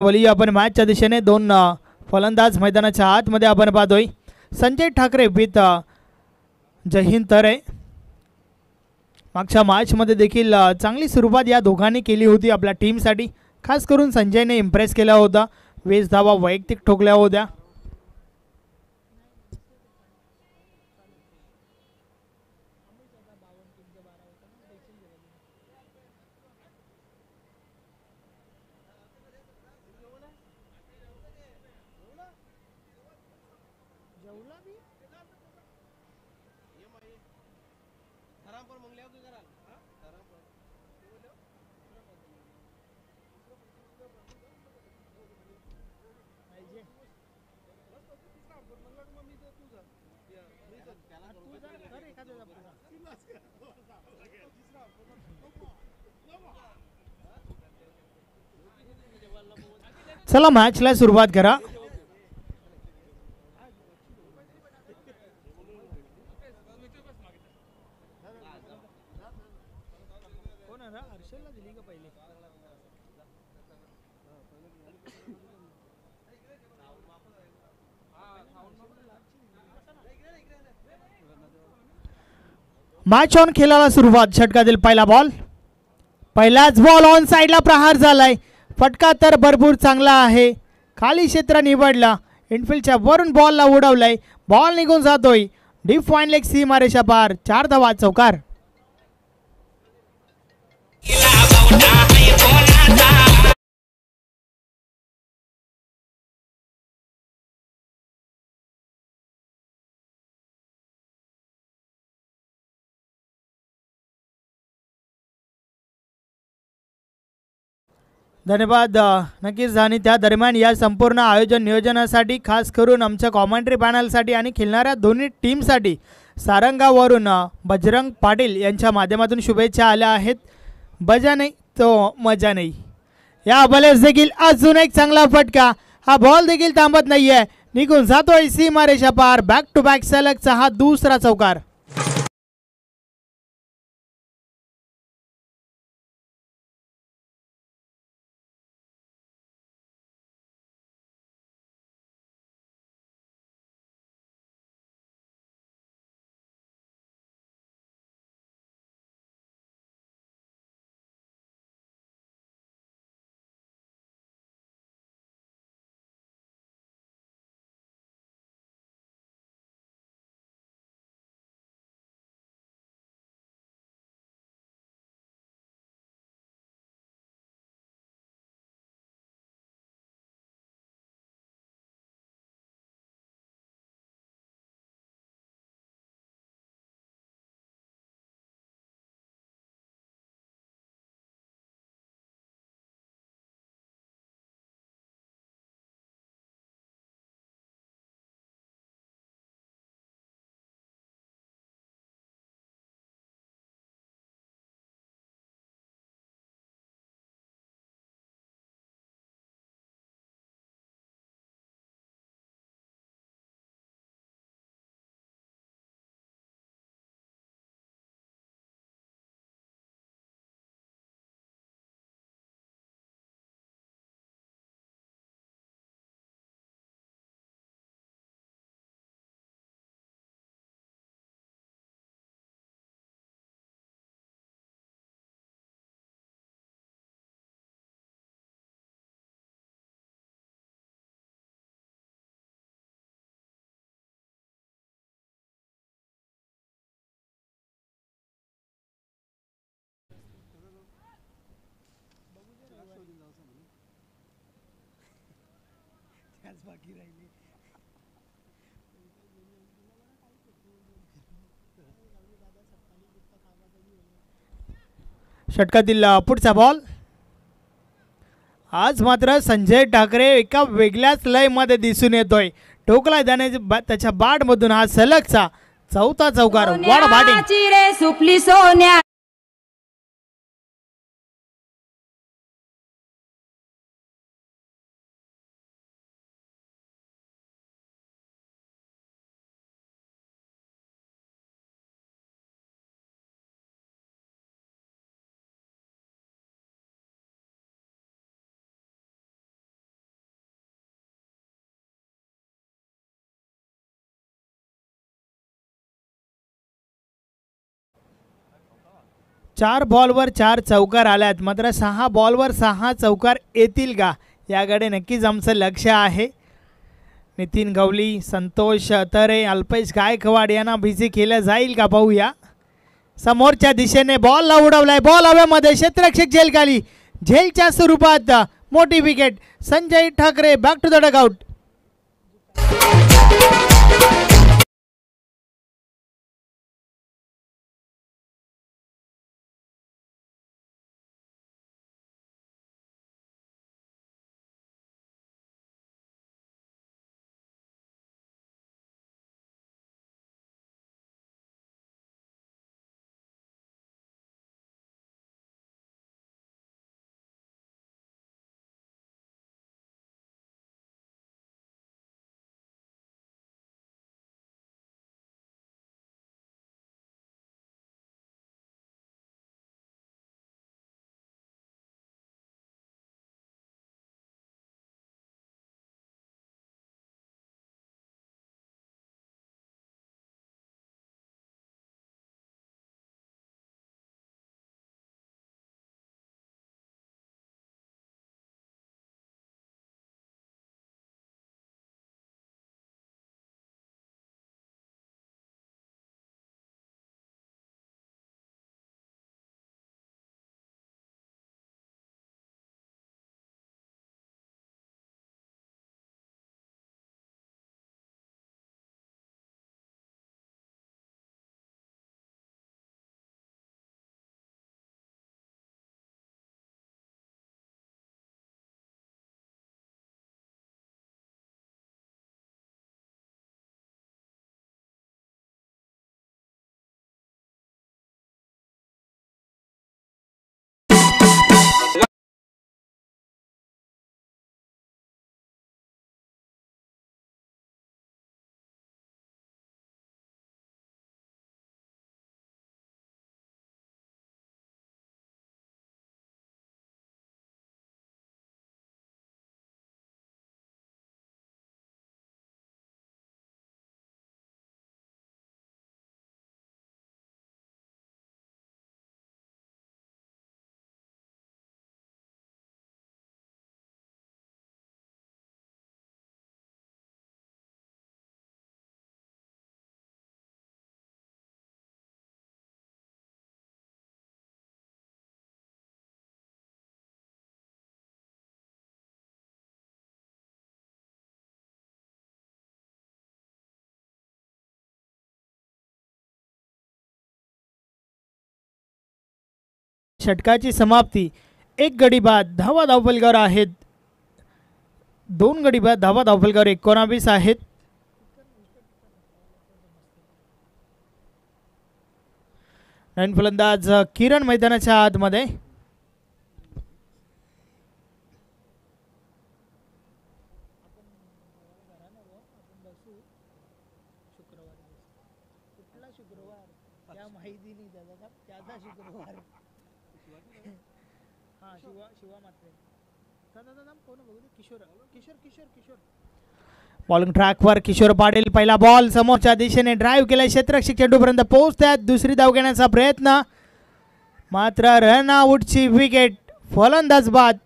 वली आपण मॅचच्या दिशेने दोन फलंदाज मैदानाच्या आतमध्ये आपण पाहतोय. संजय ठाकरे विथ जयहिंद तरे. मागच्या मॅचमध्ये देखील चांगली सुरुवात या दोघांनी केली होती आपल्या टीमसाठी. खास करून संजयने इम्प्रेस केला होता. 20 धावा वैयक्तिक ठोकल्या होत्या. चला मॅचला सुरुवात करा. मॅच ऑन खेळायला सुरुवात. षटकातील पहिला बॉल. पहिलाच बॉल ऑन साइडला प्रहार झालाय. फटका तर भरपूर चांगला आहे. खाली क्षेत्र निवडला. इनफिल्डच्या वरून बॉलला उडवलाय. बॉल निघून जातोय डीप पॉइंट लेग सीमारेषा पार. 4 धावा चौकार. धन्यवाद नक्कीच. आणि त्या दरम्यान या संपूर्ण आयोजन नियोजनासाठी खास करून आमच्या कॉमेंट्री पॅनलसाठी आणि खेळणाऱ्या दोन्ही टीमसाठी सारंगावरून बजरंग पाटील यांच्या माध्यमातून शुभेच्छा आल्या आहेत. बजा नाही तो मजा नाही. या बॉलेस देखील अजून एक चांगला फटका. हा बॉल देखील थांबत नाहीये. निघून जातोय सीमारेषा पार. बॅक टू बॅक सलगचा हा दुसरा चौकार. षटकातील पुढचा बॉल. आज मात्र संजय ठाकरे एका वेगळ्याच लय मध्ये दिसून येतोय. ठोकला देण्याच्या त्याच्या बॅट मधून हा सलगचा चौथा चौकार. वाड बॅटिंग. 4 बॉलवर 4 चौकार आल्यात, मात्र 6 बॉलवर 6 चौकार येतील का याकडे नक्कीच आमचं लक्ष आहे. नितीन गवली, संतोष तरे, अल्पेश गायकवाड यांना बिझी केलं जाईल का पाहूया. समोरच्या दिशेने बॉलला उडवलाय, बॉल हवेमध्ये, क्षेत्ररक्षक झेल खाली, झेलच्या स्वरूपात मोठी wicket. Sanjay Thackeray back to the dugout. षटकाची समाप्ती. 1 गडी बाद, धावा धावफलकावर आहेत. 2 गडी बाद, धावा धावफलकावर 19 आहेत. नवीन फलंदाज किरण मैदानाच्या आतमध्ये. बॉलिंग ट्रॅकवर किशोर पाटील. पहिला बॉल समोरच्या दिशेने ड्राईव्ह केला, क्षेत्ररक्षक चेंडूपर्यंत पोहोचतात. दुसरी धाव घेण्याचा प्रयत्न, मात्र रन आउटची विकेट. फलंदाज बाद.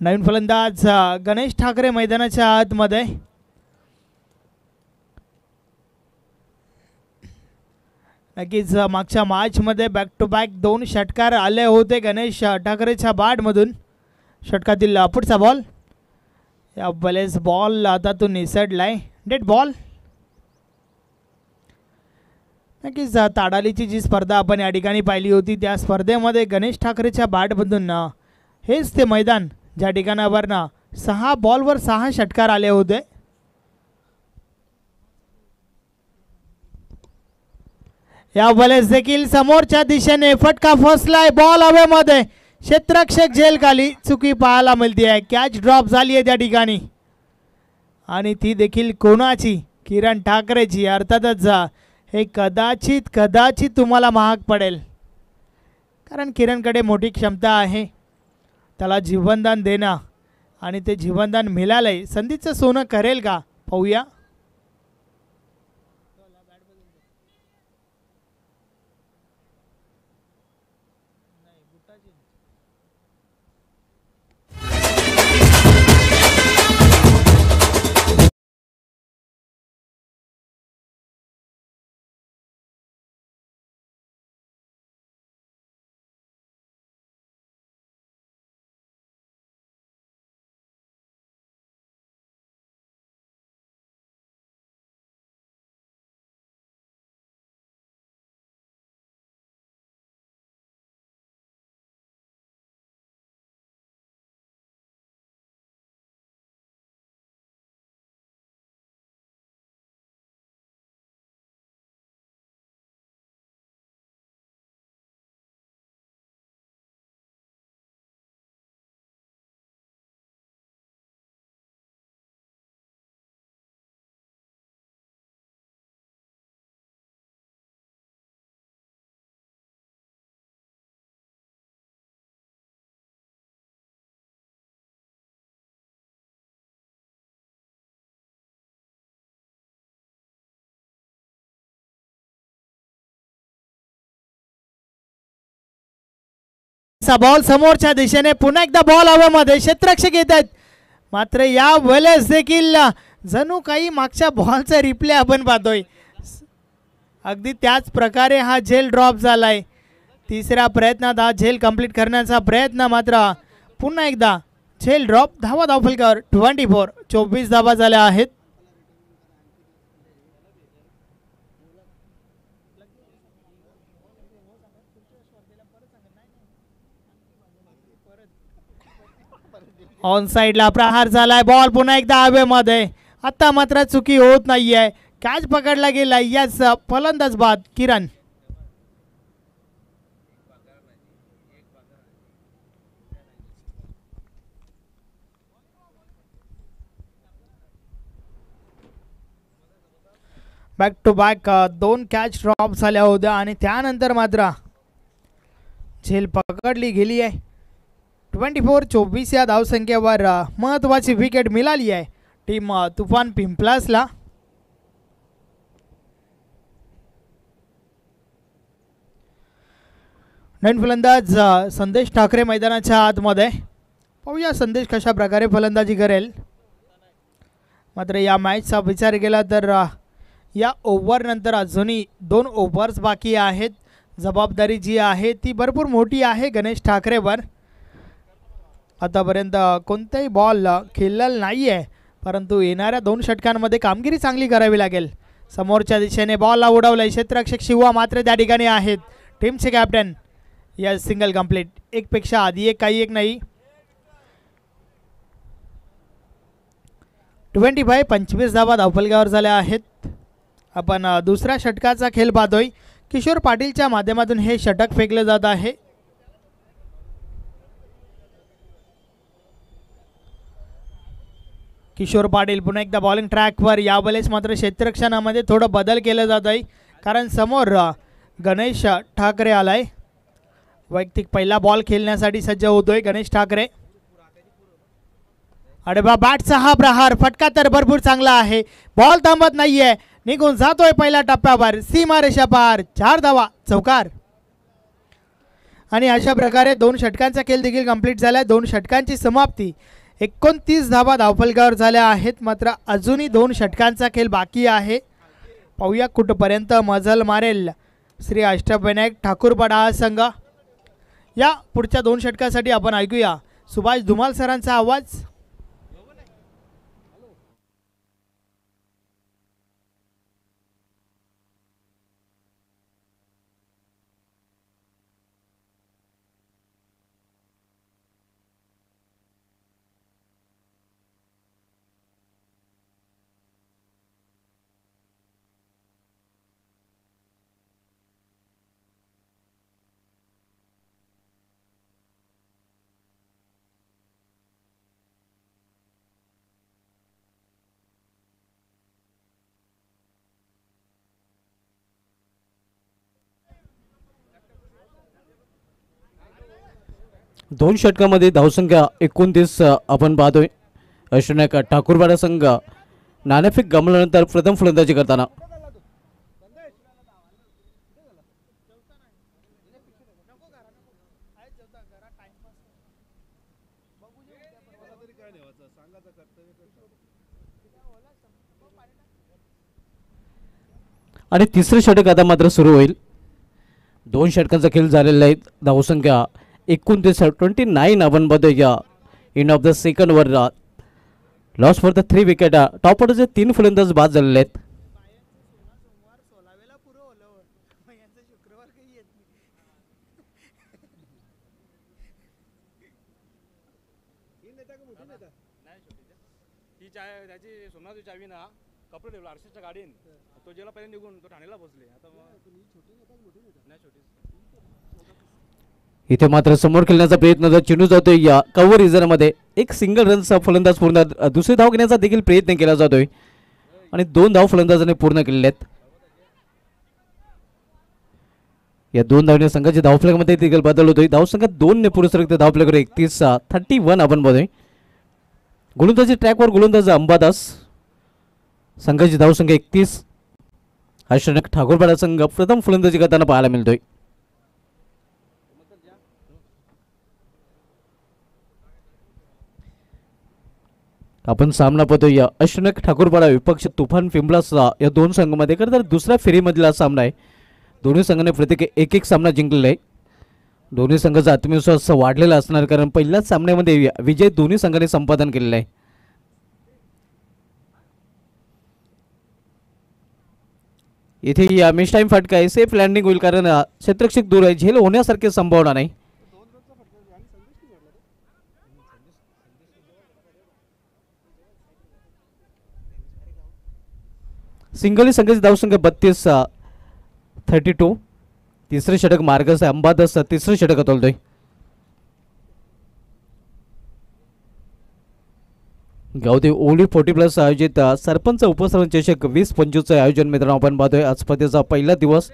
नवीन फलंदाज गणेश ठाकरे मैदानाच्या आतमध्ये. नक्कीच मागच्या मॅचमध्ये बॅक टू बॅक 2 षटकार आले होते गणेश ठाकरेच्या बॅटमधून. षटकातील पुढचा बॉल, या बलेस बॉल आता तो निसटलाय. Dead ball. नक्कीच ताडालीची जी स्पर्धा आपण या ठिकाणी पाहिली होती त्या स्पर्धेमध्ये गणेश ठाकरेच्या बॅटमधून हेच ते मैदान ज्या ठिकाणावर 6 बॉलवर 6 षटकार आले होते. या वेळेस देखील समोरच्या दिशेने फटका फसलाय. बॉल हवेमध्ये, क्षेत्ररक्षक झेल खाली. चुकी पाहायला मिळते आहे. कॅच ड्रॉप झाली आहे त्या ठिकाणी आणि ती देखील कोणाची? किरण ठाकरेची. अर्थातच हे कदाचित तुम्हाला महाग पडेल, कारण किरणकडे मोठी क्षमता आहे. त्याला जीवनदान देणं आणि ते जीवनदान मिळालंय. संधीचं सोनं करेल का? पाहूया. बॉल समोरच्या दिशेने, पुन्हा एकदा बॉल हवेमध्ये. क्षेत्ररक्षक येत आहेत, मात्र या वेळेस देखील जणू काही मागच्या बॉलचा रिप्ले आपण पाहतोय. अगदी त्याच प्रकारे हा झेल ड्रॉप झालाय. तिसऱ्या प्रयत्नात हा झेल कंप्लीट करण्याचा प्रयत्न, मात्र पुन्हा एकदा झेल ड्रॉप. धावा धावफलकावर 24. 24 धावा झाल्या आहेत. ऑन साइडला प्रहार झालाय. बॉल पुन्हा एकदा हवेमध्ये. आता मात्र चुकी होत नाहीये. कॅच पकडला गेला. याच फलंदाज बाद Kiran. Back to back 2 catch drop झाल्या होत्या आणि त्यानंतर मात्र झेल पकडली गेली आहे. 24-24 या धावसंख्येवर महत्त्वाची विकेट मिळाली आहे टीम तुफान पिंपलासला. नवीन फलंदाज संदेश ठाकरे मैदानाच्या आतमध्ये. पाहूया संदेश कशा प्रकारे फलंदाजी करेल. मात्र या मॅचचा विचार केला तर या ओव्हरनंतर अजूनही 2 ओव्हर्स बाकी आहेत. जबाबदारी जी आहे ती भरपूर मोठी आहे गणेश ठाकरेवर. आतापर्यंत कोणताही बॉल खेळलेला नाही आहे, परंतु येणाऱ्या 2 षटकांमध्ये कामगिरी चांगली करावी लागेल. समोरच्या दिशेने बॉलला उडवलंय. क्षेत्ररक्षक शिवा मात्र त्या ठिकाणी आहेत. टीमचे कॅप्टन. या सिंगल कंप्लीट. एकपेक्षा आधी एक, काही एक नाही. 25 धावा धावफलकावर झाल्या आहेत. आपण दुसऱ्या षटकाचा खेळ पाहतोय. किशोर पाटीलच्या माध्यमातून हे षटक फेकलं जात आहे. किशोर पाटील पुन्हा एकदा बॉलिंग ट्रॅकवर. यावेळेस मात्र क्षेत्ररक्षणामध्ये थोडं बदल केलं जात आहे, कारण समोर गणेश ठाकरे आलाय. वैयक्तिक पहिला बॉल खेळण्यासाठी सज्ज होतोय गणेश ठाकरे. अरे बा, बॅटचा हा प्रहार. फटका तर भरपूर चांगला आहे. बॉल थांबत नाहीये, निघून जातोय पहिल्या टप्प्यावर. सीमा रेषा पार. 4 धावा, चौकार. आणि अशा प्रकारे 2 षटकांचा खेळ देखील कंप्लीट झाला. 2 षटकांची समाप्ती. 29 धावा धावफलकावर झाल्या आहेत. मात्र अजूनही 2 षटकांचा खेळ बाकी आहे. पाहूया कुठपर्यंत मजल मारेल श्री अष्टविनायक ठाकूरपाडा हा संघ. या पुढच्या 2 षटकासाठी आपण ऐकूया सुभाष धुमाल सरांचा आवाज. दोन षटकामध्ये धावसंख्या 29 आपण पाहतोय. अष्टनायक ठाकूरपाडा संघ नाणेफेक गमावल्यानंतर प्रथम फलंदाजी करताना. आणि तिसरे षटक आता मात्र सुरू होईल. दोन षटकांचा खेळ झालेला आहे. धावसंख्या 29 आपण बघतोय या end of the second over. Loss for the 3 wicket. Top ऑर्डरचे 3 फलंदाज बाद झालेले आहेत. इथे मात्र समोर खेळण्याचा प्रयत्न चेंडू जातोय या कव्हर रिझनमध्ये. एक सिंगल रनचा फलंदाज पूर्ण दुसरी धाव घेण्याचा देखील प्रयत्न केला जातोय आणि 2 धाव फलंदाजाने पूर्ण केलेले आहेत. या 2 धावने संघाच्या धावफलकामध्ये देखील बदल होतोय. धावसंख्या 2 ने पुढे सरकते. धावफलकावर 31 आपण बघतोय. गोलंदाजी ट्रॅकवर गोलंदाज अंबादास. संघाची धावसंख्या 31. अष्टनायक ठाकूरपाडा संघ प्रथम फलंदाजी करताना पाहायला मिळतोय. आपण सामना पाहतोय या अष्टनायक ठाकूरपाडा विपक्ष तुफान पिंपळाचा या 2 संघांमध्ये. खरं तर दुसऱ्या फेरीमधला सामना आहे. दोन्ही संघाने प्रत्येकी एक सामना जिंकलेला आहे. दोन्ही संघाचा आत्मविश्वास वाढलेला असणार कारण पहिल्याच सामन्यामध्ये विजय दोन्ही संघांनी संपादन केलेला आहे. इथे या मिस टाइम फटका आहे. सेफ लँडिंग होईल कारण क्षेत्ररक्षक दूर आहे. झेल होण्यासारखी संभावना नाही. सिंगली संघाची धावसंख्या 32. तिसरे षटक मार्गस अंबादास तिसरे षटक तोलतोय. गावदेव ओली 40+ आयोजित सरपंच उपसरपंच चषक 20-25 आयोजन मित्रांनो आपण पाहतोय. आज स्पर्धेचा पहिला दिवस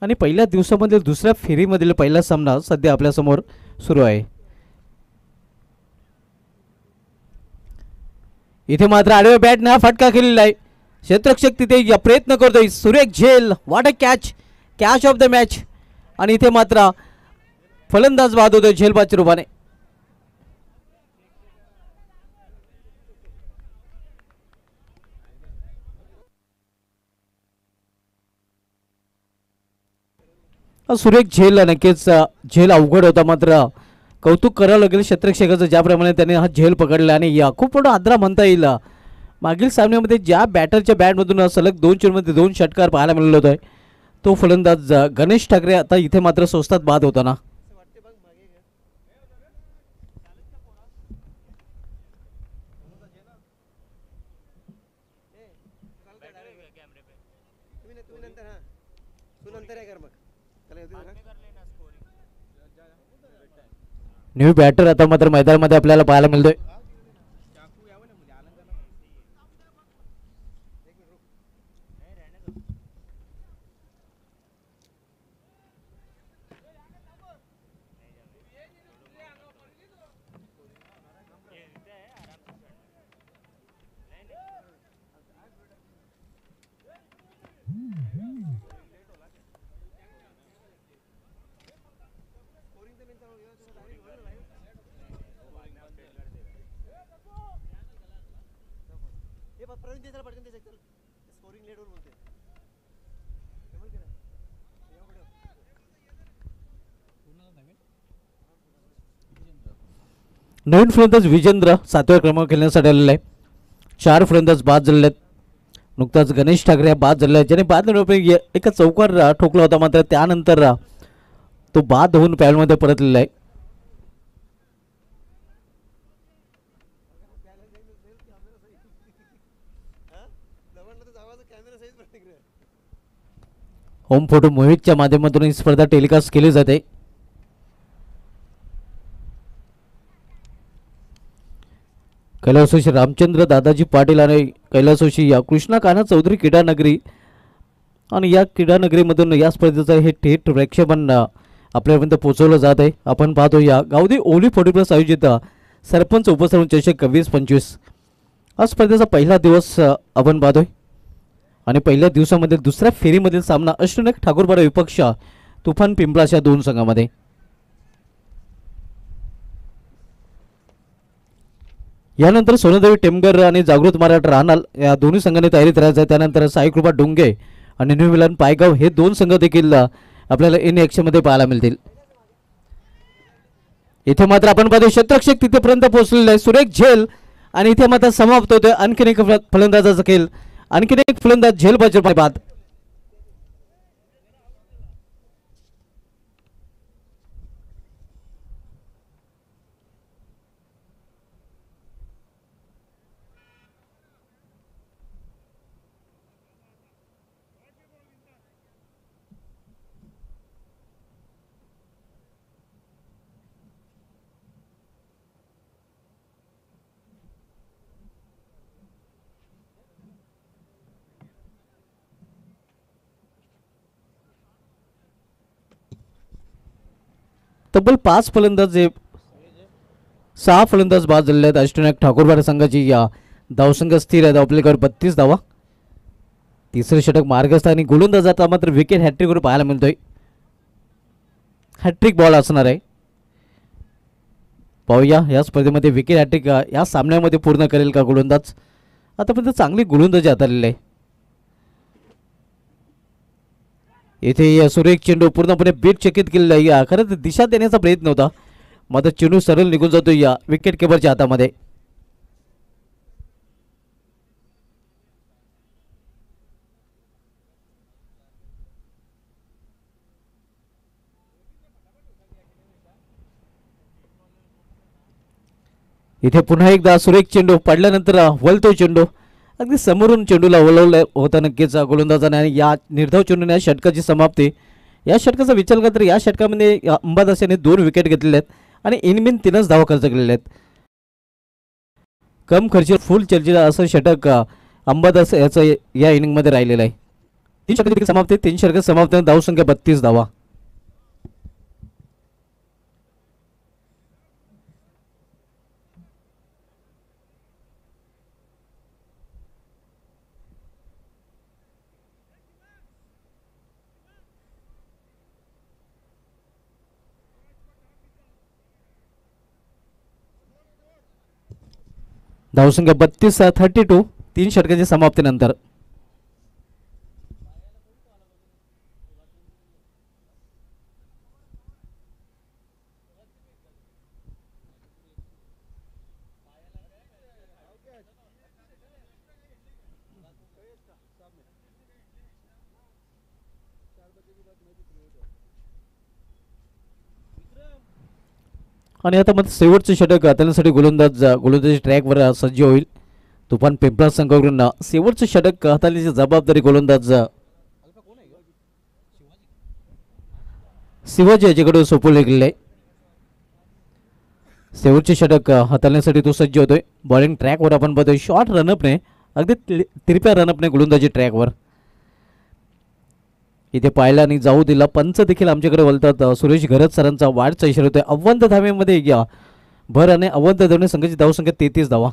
आणि पहिल्या दिवसामध्ये दुसऱ्या फेरीमधील पहिला सामना सध्या आपल्या समोर सुरू आहे. इथे मात्र आडव्या बॅटने हा फटका केलेला आहे. क्षेत्ररक्षक तिथे प्रयत्न करतोय. सुरेख झेल. What a catch of the match. आणि इथे मात्र फलंदाज बाद होतोय झेलबादच्या रूपाने. सुरेख झेल. नक्कीच झेल अवघड होता मात्र कौतुक करावं लागेल क्षेत्ररक्षकाचं ज्याप्रमाणे त्याने हा झेल पकडला आणि या खूप मोठा आदरा म्हणता येईल. मागील सामन्यामध्ये ज्या बॅटरच्या बॅटमधून सलग 2 चेंडूमध्ये 2 षटकार पाहायला मिळाला होता तो फलंदाज गणेश ठाकरे आता इथे मात्र स्वस्तात बाद होताना. न्यू बॅटर आता मात्र मैदानामध्ये आपल्याला पाहायला मिळतोय. नवीन फलंदाज विजेंद्र 7व्या क्रमांक खेळण्यासाठी आलेला आहे. 4 फलंदाज बाद झालेले आहेत. नुकताच गणेश ठाकरे बाद झालेला आहे ज्याने बाद एका चौकार ठोकला होता मात्र त्यानंतर तो बाद होऊन पॅडमध्ये परतलेला आहे. होम फोटो मोहितच्या माध्यमातून ही स्पर्धा टेलिकास्ट केली जाते. कैलासोशी रामचंद्र दादाजी पाटील आणि कैलासोशी या कृष्णा कान्हा चौधरी क्रीडा नगरी आणि या क्रीडा नगरीमधून या स्पर्धेचं हे थेट प्रक्षेपण आपल्यापर्यंत पोहोचवलं जात आहे. आपण पाहतो या गावदी ओली 40+ आयोजित सरपंच उपसरपंच चषक 20-25 हा स्पर्धेचा पहिला दिवस आपण पाहतोय आणि पहिल्या दिवसामध्ये दुसऱ्या फेरीमधील सामना अष्टनाग ठाकूरपाडा विपक्ष तुफान पिंपळाच्या दोन संघामध्ये. यानंतर सोनदेवी टेमगर आणि जागृत मराठा राहणार या दोन्ही संघांनी तयारी करायचं आहे. त्यानंतर साईकृपा डोंगे आणि न्यू मिलन पायगाव हे दोन संघ देखील आपल्याला इन ॲक्शनमध्ये पाहायला मिळतील. इथे मात्र आपण पाहतो क्षेत्ररक्षक तिथेपर्यंत पोहोचलेले आहे सुरेख झेल आणि इथे मात्र समाप्त होतोय आणखीन एक फलंदाजाचा खेळ. आणखीन एक फलंदाज झेल बाजू बाद. तब्बल 5 फलंदाज 6 फलंदाज बाद झालेले आहेत. अष्टनाग ठाकूरपाडा संघाची या धावसंख्या स्थिर आहे. आपल्याकडे 32 धावा. तिसरे षटक मार्गस्थ आणि गोलंदाजाचा मात्र विकेट हॅट्रिकवर पाहायला मिळतोय. हॅट्रिक बॉल असणार आहे. पाहूया या स्पर्धेमध्ये विकेट हॅट्रिक या सामन्यामध्ये पूर्ण करेल का गोलंदाज. आतापर्यंत चांगली गोलंदाजी हाताळलेली आहे. इथे सुरेख चेंडू पूर्णपणे बीट चकित केलेला आहे. खरं तर दिशा देण्याचा प्रयत्न होता मात्र चेंडू सरळ निघून जातो या विकेट किपरच्या हातामध्ये. इथे पुन्हा एकदा सुरेख चेंडू पडल्यानंतर वलतो चेंडू अगदी समोरून चेंडूला वळवलं होतं नक्कीच गोलंदाजाने. आणि या निर्धाव चेंडूने या षटकाची समाप्ती. या षटकाचा विचार केला तर या षटकामध्ये अंबादास याने 2 विकेट घेतलेले आहेत आणि इनमिन 3च धावा खर्च केलेले आहेत. कम खर्च फुल चर्चेला असं षटक अंबादास याचं या इनिंगमध्ये राहिलेलं आहे. 3 षटक समाप्ती. 3 षटक समाप्ती धावसंख्या 32 धावा. धावसंख्या 32-32 3 षटकांच्या समाप्तीनंतर. आणि आता मग शेवटचं षटक हाताळण्यासाठी गोलंदाजी ट्रॅकवर सज्ज होईल. तुफान पिंपळा संघाकडून शेवटचं षटक हाताळण्याची जबाबदारी गोलंदाज शिवाजी याच्याकडे सोपवले गेले आहे. शेवटचे षटक हाताळण्यासाठी तो सज्ज होतोय. बॉलिंग ट्रॅकवर आपण बघतोय शॉर्ट रनअपने अगदी तिरप्या रनअपने गोलंदाजी ट्रॅकवर. इथे पाहिला आणि जाऊ दिला. पंच देखील आमच्याकडे बोलतात. सुरेश घरत सरांचा वाढचा इशारा होतोय. अव्वंत धावेमध्ये या भर आणि अव्वंत धावणे संघाची धावसंख्या 33 धावा.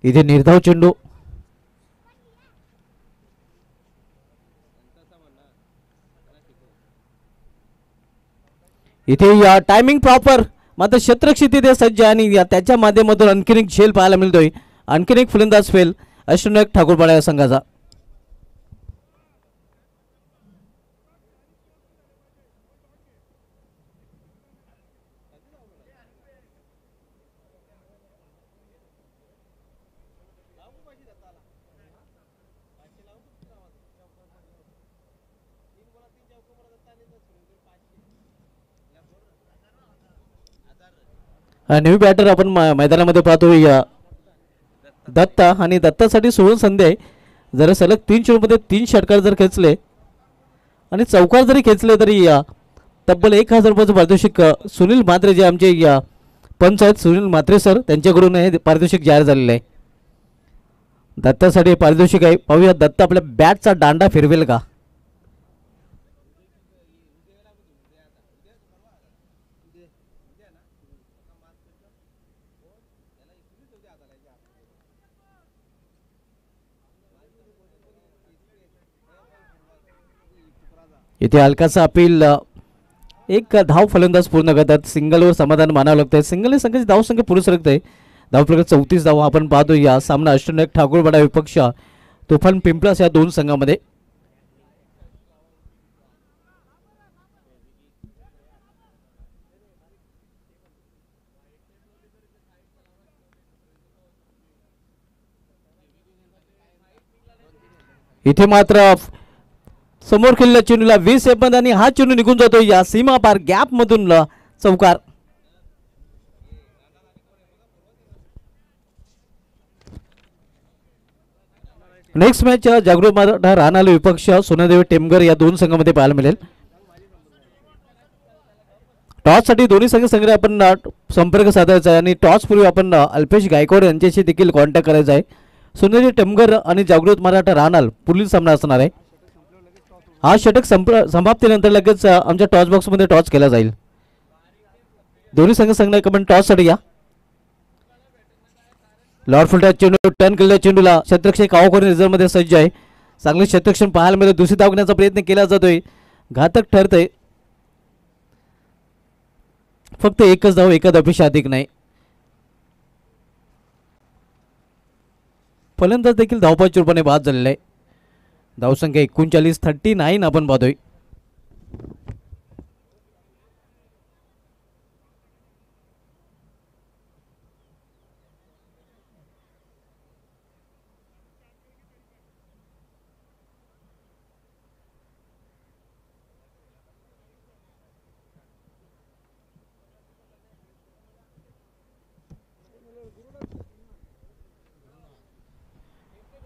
इथे निर्धाव चेंडू इथे या टायमिंग प्रॉपर मात्र क्षेत्ररक्षक तिथे सज्ज आणि त्याच्या माध्यमातून आणखीन एक झेल पाहायला मिळतोय. आणखीन एक फलंदाज फेल अष्टनाग ठाकूरपाडा या संघाचा. न्यू बॅटर आपण मैदानामध्ये पाहतो या दत्ता आणि दत्तासाठी सोळून संधी आहे. जर सलग 3 चेंडूमध्ये 3 षटकार जर खेचले आणि चौकार जरी खेचले तरी या तब्बल 1000 रुपयाचं पारितोषिक सुनील म्हात्रे जे आमचे या पंच आहेत सुनील म्हात्रे सर, त्यांच्याकडून हे पारितोषिक जाहीर झालेलं आहे. दत्तासाठी हे पारितोषिक आहे. पाहूया दत्त आपल्या बॅटचा दांडा फिरवेल का. इथे हलकाचा अपील. एक धाव फलंदाज पूर्ण करतात. सिंगलवर समाधान मानावं लागतंय. सिंगलने संघाची धावसंख्या पुढे सरकते. धावफलक 34 धाव आपण पाहतो. या सामना अष्टनायक ठाकूरवाडा विपक्ष तुफान पिंपळास या दोन संघामध्ये. इथे मात्र समोर खेळलेल्या चेंडूला 20 सेकंद आणि हा चेंडू निघून जातो या सीमा पार गॅप मधून चौकार. नेक्स्ट मॅच जागृत मराठा राणाला विपक्ष सोनादेवी टेमगर या दोन संघामध्ये पाहायला मिळेल. टॉस साठी दोन्ही संघ आपण संपर्क साधायचा आहे आणि टॉस पूर्वी आपण अल्पेश गायकवाड यांच्याशी देखील कॉन्टॅक्ट करायचा आहे. सोनादेवी टेमगर आणि जागृत मराठा राणाल पुढील सामना असणार आहे. हा षटक समाप्तीनंतर लगेच आमच्या टॉस बॉक्समध्ये टॉस केला जाईल. दोन्ही संघ आपण टॉससाठी या. लॉर्ड फुलटा चेंडू टर्न केलेल्या चेंडूला क्षेत्ररक्षक कावकर रिझर्व्हमध्ये सज्ज आहे. चांगले क्षेत्ररक्षण पाहायला मिळतं. दुसरी धाव घेण्याचा प्रयत्न केला जातोय. घातक ठरतंय. फक्त एकच धाव, एका धावेपेक्षा अधिक नाही. फलंदाज देखील धावपाच्या रूपाने बाद झालेला आहे. धावसंख्या 39 आपण पाहतोय.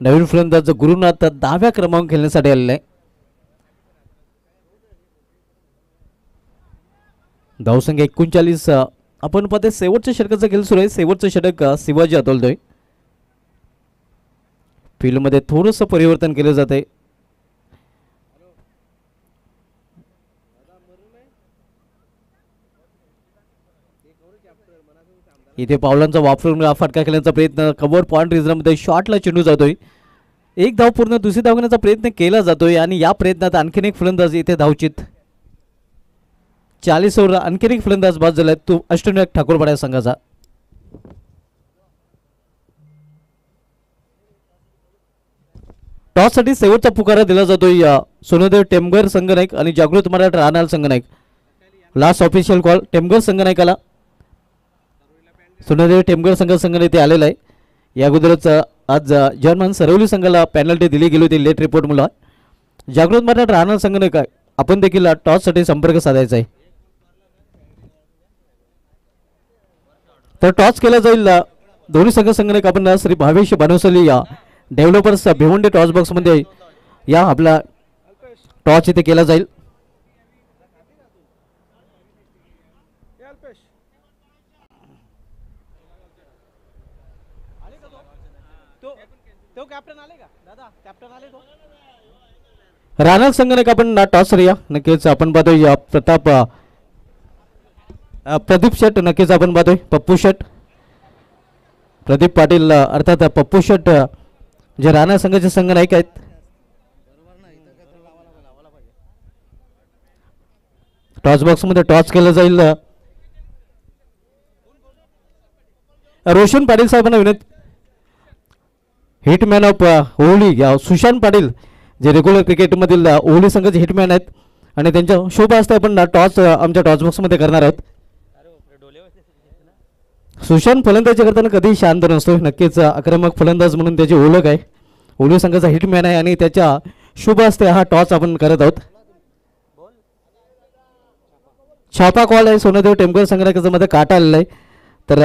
नवीन फलंदाज गुरुनाथ 10व्या क्रमांक खेळण्यासाठी आलेला आहे. धावसंख्या 39. आपण पाहते शेवटच्या षटकाचा खेळ सुरू आहे. शेवटचं षटक शिवाजी हातोलतोय. फील्डमध्ये थोडंसं परिवर्तन केलं जात आहे. इथे पावलांचा वापरून फटका खेळण्याचा प्रयत्न. कव्हर पॉइंट रिझनमध्ये शॉटला चेंडू जातोय. एक धाव पूर्ण, दुसरी धाव घेण्याचा प्रयत्न केला जातोय आणि या प्रयत्नात आणखीन एक फलंदाज इथे धावचित. 40 ओव्हर आणखीन एक फलंदाज बाद झालाय. तो अष्टनायक ठाकूरवाडा संघाचा. टॉस साठी शेवटचा पुकारा दिला जातोय सोनादेव टेमगर संघनायक आणि जागृत मराठा राणाल संघनायक. लास्ट ऑफिशियल कॉल टेमगर संघनायकाला. सोनादेवी टेमगर संघाने ते आलेला आहे. या अगोदरच आज जर्मन सरवली संघाला पेनल्टी दिली गेली होती लेट रिपोर्ट मुळे. जागृत मराठा राणा संघाने काय आपण देखील टॉससाठी संपर्क साधायचा आहे. तर टॉस केला जाईल. दोन्ही संघाने आपण श्री भावेश बनवसली या डेव्हलपर्स भिवंडी टॉस बॉक्समध्ये या आपला टॉस इथे केला जाईल. राणा संघाने आपण टॉस या नक्कीच आपण पाहतोय. प्रदीप शेट नक्कीच आपण पाहतोय. पप्पू शेट, प्रदीप पाटील अर्थात पप्पू शेट जे राणा संघाचे संघनायक आहेत. टॉस बॉक्स मध्ये टॉस केलं जाईल. रोशन पाटील साहेबांना विनंती. हिटमॅन ऑफ ओहली या सुशांत पाटील जे रेग्युलर क्रिकेटमधील ओहली संघाचे हिटमॅन आहेत आणि त्यांच्या शुभ हस्ते आपण टॉस आमच्या टॉस बॉक्समध्ये करणार आहोत. सुशांत फलंदाजी करताना कधीही शांत नसतो. नक्कीच आक्रमक फलंदाज म्हणून त्याची ओळख आहे. ओहली संघाचा हिटमॅन आहे आणि त्याच्या शुभ हस्ते हा टॉस आपण करत आहोत. छापा कॉल आहे. सोनादेव टेमगर संघामध्ये काटा आलेला आहे. तर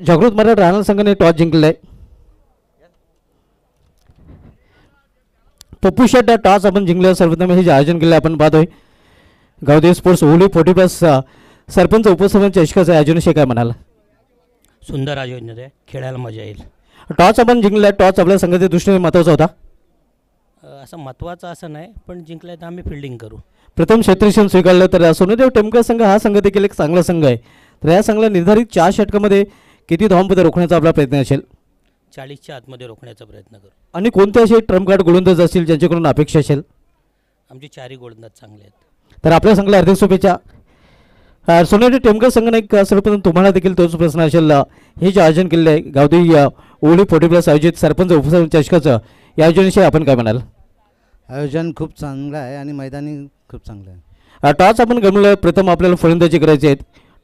जागृत मराठा राणा संघाने टॉस जिंकलेला आहे. पप्पू शेट टॉस आपण जिंकले. सर्वप्रथम हे जे आयोजन केले आपण पाहतोय गावदेव स्पोर्ट्स ओहली 40+ सरपंच उपसरपंच चषकाचं आयोजनविषयी काय म्हणाल? सुंदर आयोजन आहे, खेळायला मजा येईल. टॉस आपण जिंकला, टॉस आपल्या संघाच्या दृष्टीने महत्त्वाचा होता. असं महत्त्वाचं असं नाही, पण जिंकलं तर आम्ही फिल्डिंग करू. प्रथम क्षेत्ररक्षण स्वीकारलं तर सोनदेव टेमकर संघ हा संघ देखील एक चांगला संघ आहे. तर या संघाला निर्धारित 4 षटकामध्ये किती धावांमध्ये रोखण्याचा आपला प्रयत्न असेल? 40च्या आतमध्ये रोखण्याचा प्रयत्न करू. आणि कोणते असे ट्रम्प कार्ड गोलंदाज असतील ज्यांच्याकडून अपेक्षा असेल? आमचे 4ही गोलंदाज चांगले आहेत. तर आपल्या संघाला हार्दिक शुभेच्छा. सोनेरी टेमकर संघाने एक सर्वप्रथम तुम्हाला देखील तोच प्रश्न असेल. हे जे आयोजन केलेलं आहे गावदेवी ओली 40+ आयोजित सरपंच उपसरपंच चषकाचं, या आयोजनाविषयी आपण काय म्हणाल? आयोजन खूप चांगलं आहे आणि मैदानी खूप चांगलं आहे. टॉस आपण गमलं, प्रथम आपल्याला फलंदाजी करायची आहेत.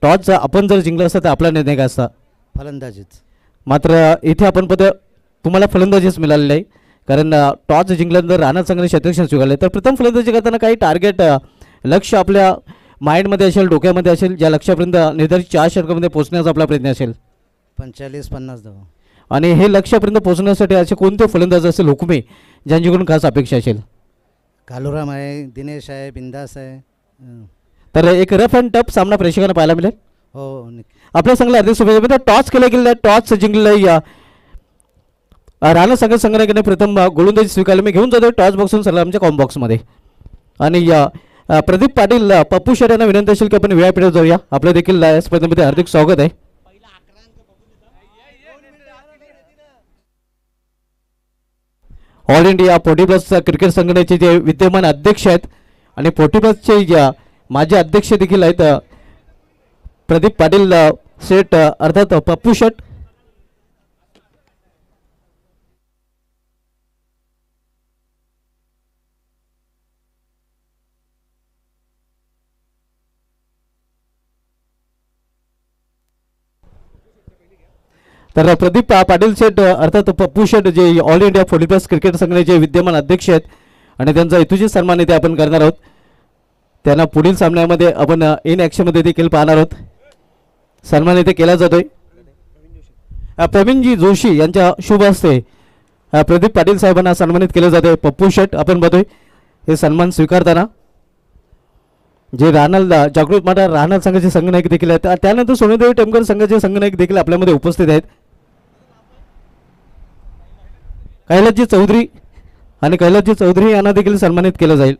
टॉस आपण जर जिंकलं असतं तर आपला निर्णय काय असता? फलंदाजीच. मात्र इथे आपण तुम्हाला फलंदाजीच मिळालेलं आहे, कारण टॉस जिंकल्यानंतर राणा संघाने क्षेत्ररक्षण स्वीकारले. तर प्रथम फलंदाजी करताना काही टार्गेट लक्ष आपल्या माइंडमध्ये असेल, डोक्यामध्ये असेल, ज्या लक्ष्यापर्यंत निर्धारित 4 षटकामध्ये पोहोचण्याचा आपला प्रयत्न असेल? 45-50 धावा. आणि हे लक्ष्यापर्यंत पोहोचण्यासाठी असे कोणते फलंदाज असेल हुकमे ज्यांच्याकडून खास अपेक्षा असेल? कालुराम आहे, दिनेश आहे, बिंदास आहे. तर एक रफ अँड टफ सामना प्रेक्षकांना पाहायला मिळेल. हो. आपल्या संघाला हार्दिक शुभेच्छा. टॉस केला गेलेला, टॉस जिंकलेला राणा संघाने प्रथम गोलंदाजी स्वीकारली. मी घेऊन जातो टॉस बॉक्सून सरला आमच्या कॉम बॉक्समध्ये. आणि प्रदीप पाटील, पप्पू शेट यांना विनंती असेल की आपण व्यापीठात जाऊया. आपलं देखील या स्पर्धेमध्ये हार्दिक स्वागत आहे. ऑल इंडिया 40+ क्रिकेट संघटनेचे जे विद्यमान अध्यक्ष आहेत आणि 40+चे माजी अध्यक्ष देखील आहेत प्रदीप पाटील शेट, अर्थात पप्पू शेट. तर प्रदीप पाटील शेट अर्थात पप्पू शेट जे ऑल इंडिया 40+ क्रिकेट संघटनेचे विद्यमान अध्यक्ष आहेत आणि त्यांचा यथोचित सन्मान इथे आपण करणार आहोत. त्यांना पुढील सामन्यामध्ये आपण इन ॲक्शनमध्ये देखील पाहणार आहोत. सन्मान इथे केला जातोय. प्रवीणजी जोशी यांच्या शुभ हस्ते प्रदीप पाटील साहेबांना सन्मानित केलं जाते. पप्पू शेट आपण बघतोय हे सन्मान स्वीकारताना. जे राणा जागृत माटा राणा संघाचे संघनायक देखील आहेत. त्यानंतर सोनेदेवी टेमकर संघाचे संघनायक देखील आपल्यामध्ये उपस्थित आहेत. कैलासजी चौधरी आणि कैलासजी चौधरी यांना देखील सन्मानित केलं जाईल.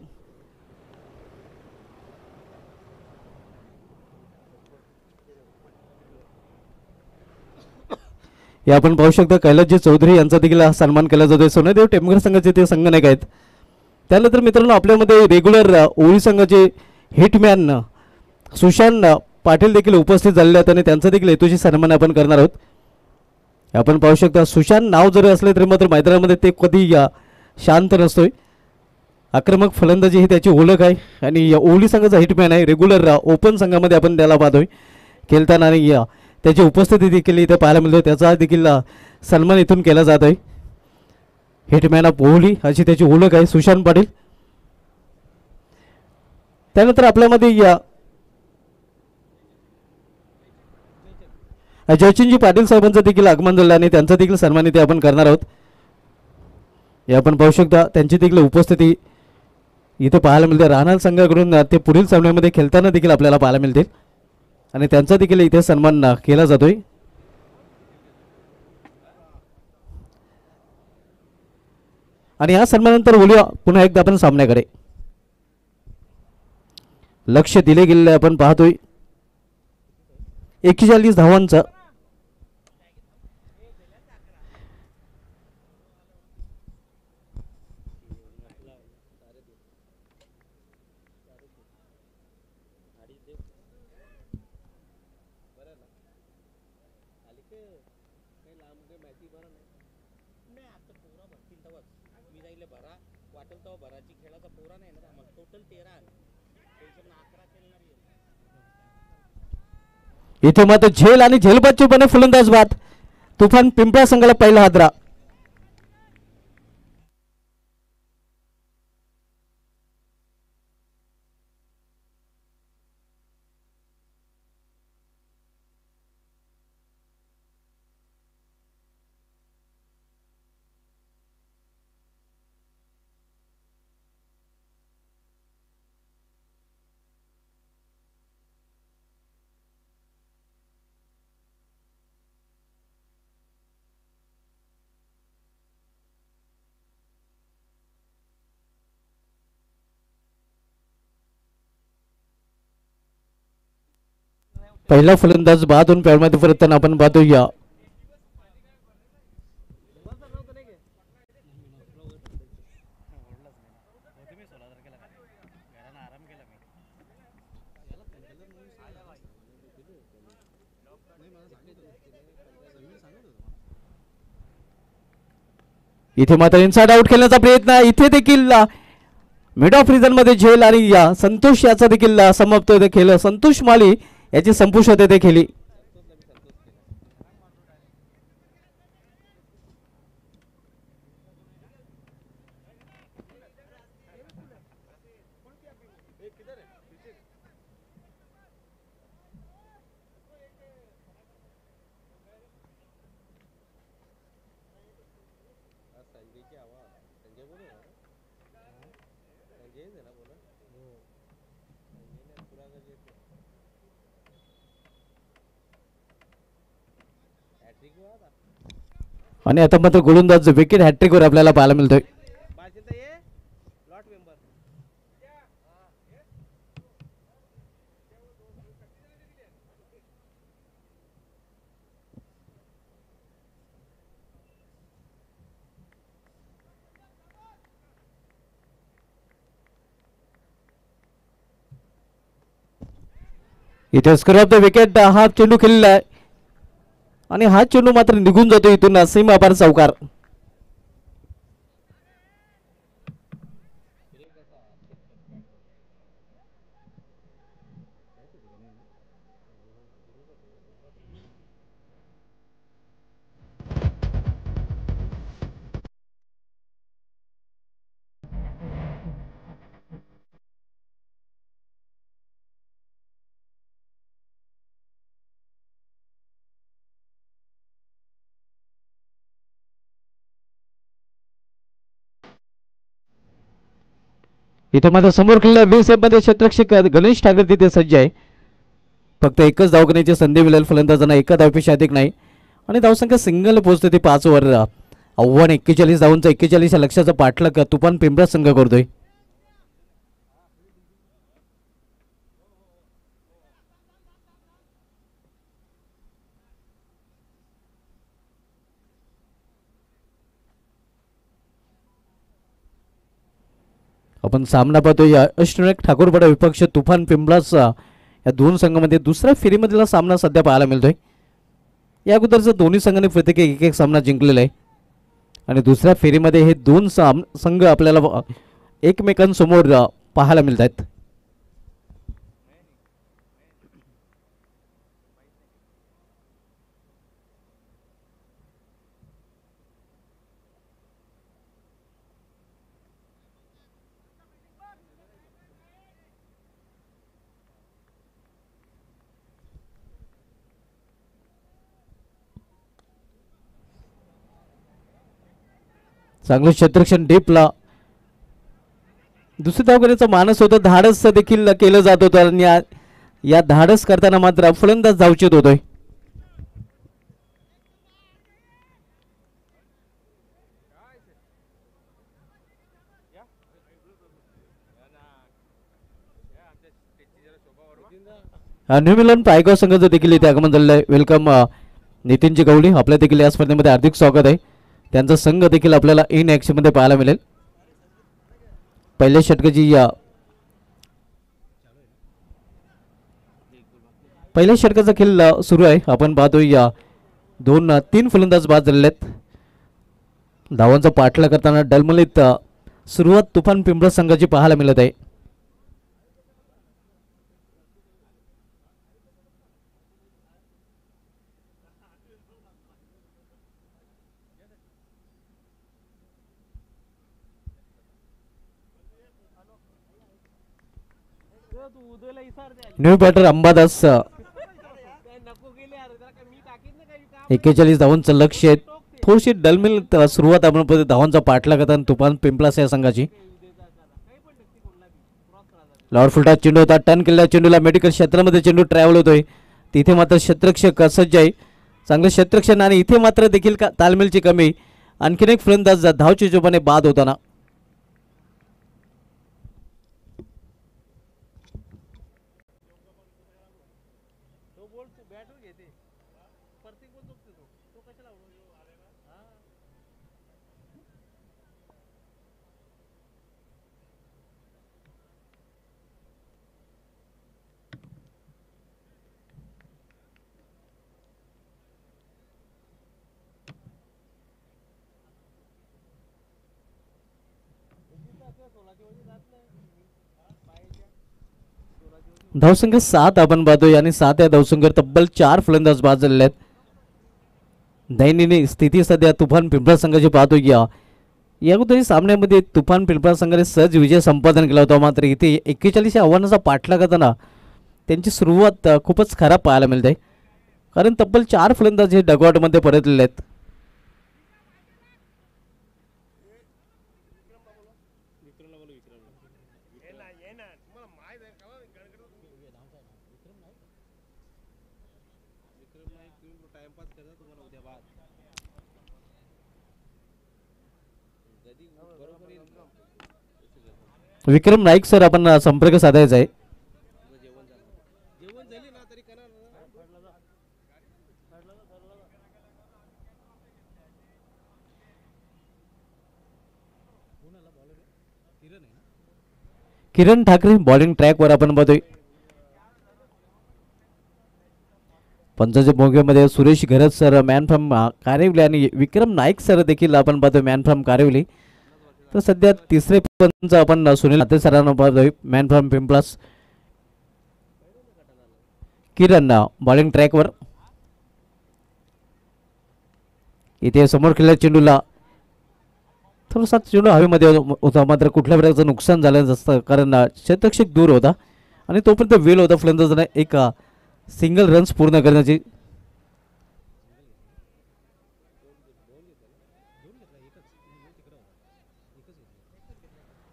हे आपण पाहू शकता कैलासजी चौधरी यांचा देखील सन्मान केला जातोय. सोनेदेव टेमकर संघाचे ते संघनायक आहेत. त्यानंतर मित्रांनो आपल्यामध्ये रेग्युलर ओळी संघाचे हिटमॅन सुशांत पाटील देखील उपस्थित झालेले आहेत आणि त्यांचा देखील हेतूची सन्मान आपण करणार आहोत. आपण पाहू शकता सुशांत नाव जरी असले तरी मात्र मैदानामध्ये ते कधी शांत नसतोय. आक्रमक फलंदाजी ही त्याची ओळख आहे आणि ओळी संघाचा हिटमॅन आहे. रेग्युलर ओपन संघामध्ये आपण त्याला पाहतोय खेळताना आणि त्याची उपस्थिती देखील इथे पाहायला मिळते. त्याचा देखील सन्मान इथून केला जात आहे. हिटमॅन ऑफ ओहली अशी त्याची ओळख आहे सुशांत पाटील. त्यानंतर आपल्यामध्ये जयचिंतजी पाटील साहेबांचं देखील आगमन झालं आणि त्यांचा देखील सन्मान इथे आपण करणार आहोत. हे आपण पाहू शकता त्यांची देखील उपस्थिती इथे पाहायला मिळते. राहणार संघाकडून ते पुढील सामन्यामध्ये खेळताना देखील आपल्याला पाहायला मिळतील आणि त्यांचा देखील इथे सन्मान केला जातोय. आणि या सन्मानानंतर बोलूया पुन्हा एकदा आपण सामन्याकडे. लक्ष दिले गेलेले आपण पाहतोय 41 धावांचा. इथे मात्र झेल आणि झेलबादचीपणे फलंदाज बाद. तुफान पिंपळा संघाला पहिला हादरा. पहिला फलंदाज बादून पॅडमध्ये परतताना आपण पाहतोया. इथे मात्र इनसाइड आउट खेळण्याचा प्रयत्न. इथे देखील मिड ऑफ रिझन मध्ये झेल आणि या संतोष याचा देखील समाप्त खेळ. संतोष माळी याची संपुष्ट ते खेळली. आणि आता मात्र गोलंदाज विकेट हॅट्रिक वर आपल्याला पाहायला मिळतोय. इथे स्कोर ऑफ द विकेट हा चेंडू खेळलेला आहे आणि हा चेंडू मात्र निघून जातो इथून सीमापार चौकार. इथे मात्र समोर खेळला मध्ये क्षेत्ररक्षक गणेश ठाकर तिथे सज्ज आहे. फक्त एकच धाव घेण्याची संधी मिळेल फलंदाजांना. एका धावपेक्षा अधिक नाही आणि धावसंख्या सिंगल पोहोचते ती 5 वर. आव्हान 41 धावांचा 41 लक्षाचा पाठलाग तुफान पिंपळा संघ करतोय. आपण सामना पाहतो या अष्टनायक ठाकूरपाडा विपक्ष तुफान पिंपळाचा या दोन संघामध्ये दुसऱ्या फेरीमधला सामना सध्या पाहायला मिळतोय. या अगोदरचा दोन्ही संघांनी प्रत्येकी एक एक सामना जिंकलेला आहे आणि दुसऱ्या फेरीमध्ये हे दोन संघ आपल्याला एकमेकांसमोर पाहायला मिळत आहेत. चांगलं क्षेत्ररक्षण डीपला दुसरी धाव घेण्याचा मानस होता. धाडस देखील केलं जात होतं आणि या धाडस करताना मात्र फलंदाज धावचीत होतोय. न्यूमिलन पायगाव संघाचं देखील इथे आगमन झालेलं आहे. वेलकम नितीनजी गवळी, आपल्या देखील या स्पर्धेमध्ये हार्दिक स्वागत आहे. त्यांचा संघ देखील आपल्याला इन ॲक्शन मध्ये पाहायला मिळेल. पहिल्या षटकाचा खेळ सुरू आहे. आपण पाहतोय या 2-3 फलंदाज बाद झालेले आहेत. धावांचा पाठलाग करताना डलमलीत सुरुवात तुफान पिंपळा संघाची पाहायला मिळत आहे. न्यू बॅटर अंबादास 41 धावांचं लक्ष आहे. थोडीशी डलमिल सुरुवात आपण धावांचा पाठलाग करताना तुफान पिंपळास या संघाची. लॉर्ड फुलटा चेंडू होता. टर्न केलेल्या चेंडूला मेडिकल क्षेत्रामध्ये चेंडू ट्रॅव्हल होतोय. तिथे मात्र क्षेत्ररक्षक सज्ज आहे. चांगलं क्षेत्ररक्षण आणि इथे मात्र देखील तालमेलची कमी. आणखीन एक फलंदाज धावच्या हिशोबाने बाद होताना. धावसंख्या 7 आपण पाहतोय आणि 7 या धावसंख्येवर तब्बल 4 फलंदाज बाद झालेले आहेत. दैनंदिन स्थिती सध्या तुफान पिंपळा संघाची पाहतोय या अगोदरही सामन्यामध्ये तुफान पिंपळा संघाने सहज विजय संपादन केला होता. मात्र इथे 41 या आव्हानाचा पाठलाग करताना त्यांची सुरुवात खूपच खराब पाहायला मिळते, कारण तब्बल 4 फलंदाज हे डगआउटमध्ये परतलेले आहेत. विक्रम नाईक सर आपण संपर्क साधायचा आहे. किरण ठाकरे बॉलिंग ट्रॅकवर आपण बघतोय. पंचाच्या भोग्यामध्ये सुरेश घरत सर मॅन फ्रॉम कारिवली आणि विक्रम नाईक सर देखील आपण पाहतोय मॅन फ्रॉम कारिवली. तर सध्या तिसरे पंच आपण सुनील हाते सरांना पाहतोय man from Pimplas. Kiran bowling ट्रॅकवर. इथे समोर खेळल्या चेंडूला थोडासा चेंडू हवेमध्ये होता, मात्र कुठल्या प्रकारचं नुकसान झालं नसतं, कारण शतक्षक दूर होता आणि तोपर्यंत वेळ होता फलंदाजांना एक सिंगल रन्स पूर्ण करण्याची.